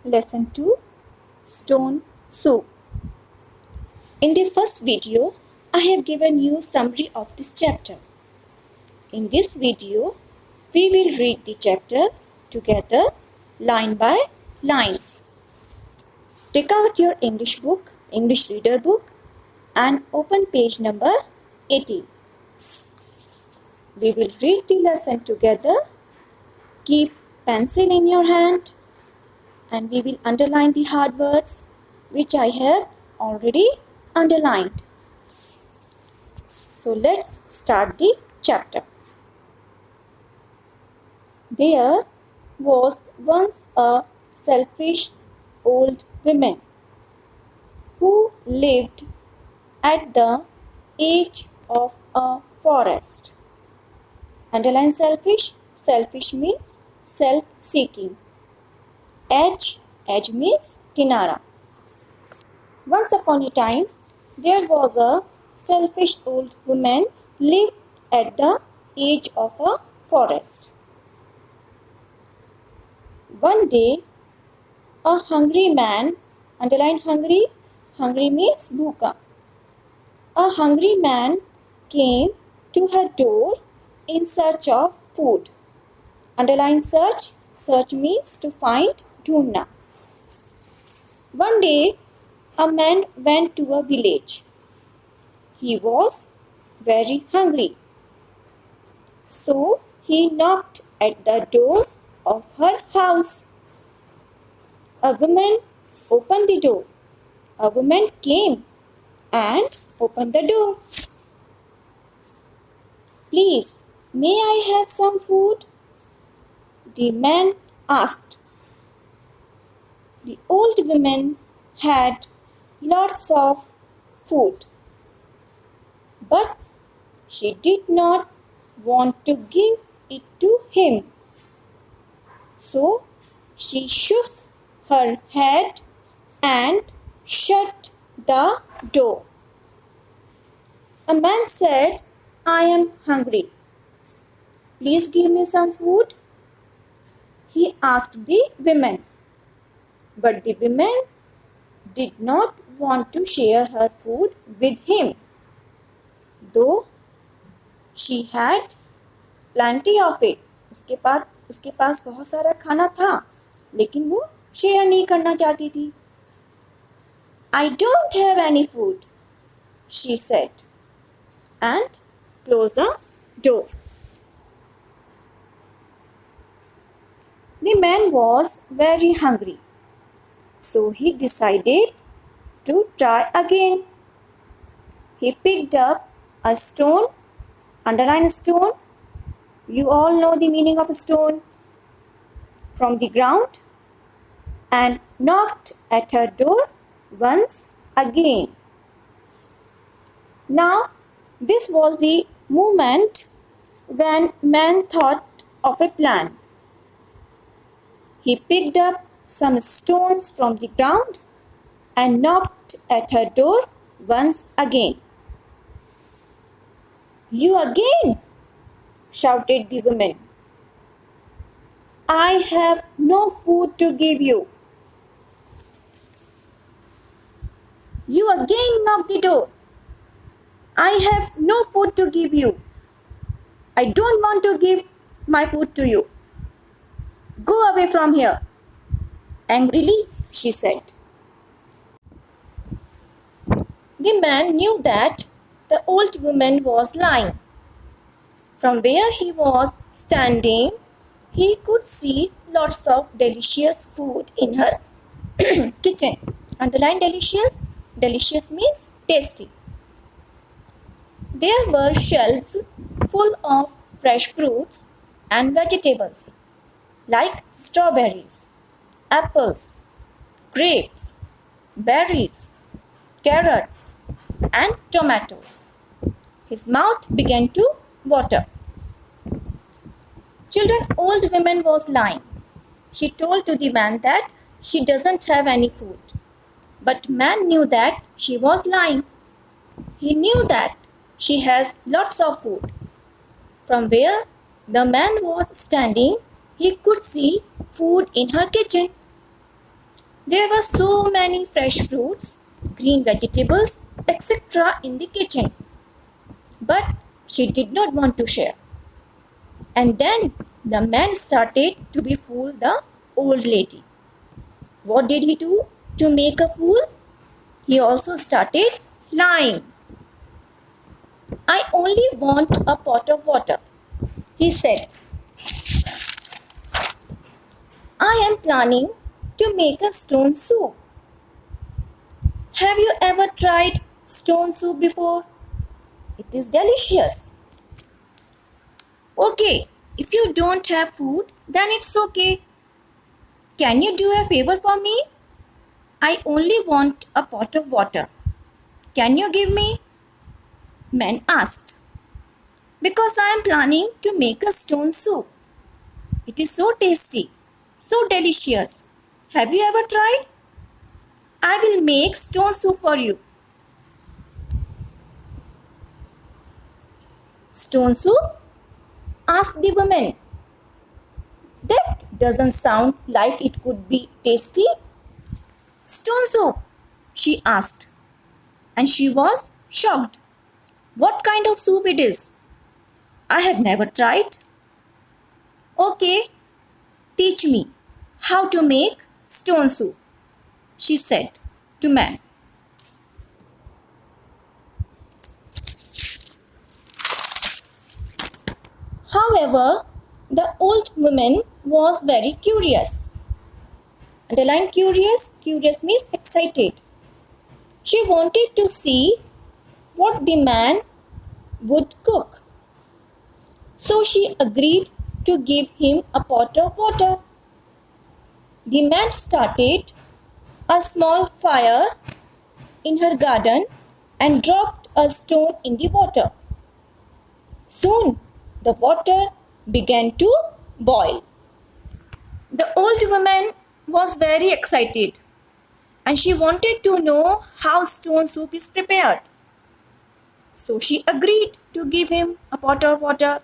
Lesson 2, Stone Soup. In the first video, I have given you summary of this chapter. In this video, we will read the chapter together line by line. Take out your English book, English reader book and open page number 18. We will read the lesson together. Keep pencil in your hand and we will underline the hard words which I have already underlined. So let's start the chapter. There was once a selfish old woman who lived at the edge of a forest. Underline selfish. Selfish means self-seeking. Edge means kinara. Once upon a time, there was a selfish old woman lived at the edge of a forest. One day, a hungry man, underline hungry, hungry means bhuka. A hungry man came to her door in search of food. Underline search. Search means to find, dhundna. One day, a man went to a village. He was very hungry. So, he knocked at the door of her house. A woman opened the door. A woman came and opened the door. Please, may I have some food? The man asked. The old woman had lots of food, but she did not want to give it to him. So she shook her head and shut the door. A man said, I am hungry. Please give me some food. He asked the woman, but the woman did not want to share her food with him. Though she had plenty of it. उसके पास बहुत सारा खाना था, लेकिन वो share नहीं करना चाहती थी. I don't have any food, she said, and closed the door. The man was very hungry, so he decided to try again. He picked up a stone, underline stone. You all know the meaning of a stone, from the ground and knocked at her door once again. Now, this was the moment when man thought of a plan. He picked up some stones from the ground and knocked at her door once again. You again, shouted the woman. I have no food to give you. You again knock the door. I have no food to give you. I don't want to give my food to you. Go away from here. Angrily, she said. The man knew that the old woman was lying. From where he was standing, he could see lots of delicious food in her kitchen. Underline delicious. Delicious means tasty. There were shelves full of fresh fruits and vegetables like strawberries, apples, grapes, berries, carrots, and tomatoes. His mouth began to water. Children, old woman was lying. She told to the man that she doesn't have any food. But man knew that she was lying. He knew that she has lots of food. From where the man was standing, he could see food in her kitchen. There were so many fresh fruits, green vegetables, etc. in the kitchen. But she did not want to share. And then the man started to befool the old lady. What did he do to make a fool? He also started lying. I only want a pot of water, he said. I am planning to make a stone soup. Have you ever tried stone soup before? It is delicious. Okay, if you don't have food, then it's okay. Can you do a favor for me? I only want a pot of water. Can you give me? Man asked. Because I am planning to make a stone soup. It is so tasty, so delicious. Have you ever tried? I will make stone soup for you. Stone soup? Asked the woman. That doesn't sound like it could be tasty. Stone soup, she asked. And she was shocked. What kind of soup it is? I have never tried. Okay, teach me how to make stone soup, she said to man. However, the old woman was very curious. Underline curious. Curious means excited. She wanted to see what the man would cook. So she agreed to give him a pot of water. The man started a small fire in her garden and dropped a stone in the water. Soon the water began to boil. The old woman was very excited and she wanted to know how stone soup is prepared. So she agreed to give him a pot of water.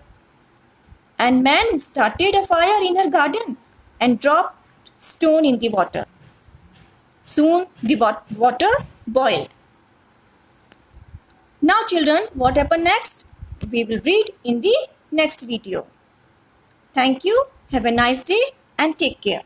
And man started a fire in her garden and dropped stone in the water. Soon the water boiled. Now children, what happened next? We will read in the next video. Thank you. Have a nice day and take care.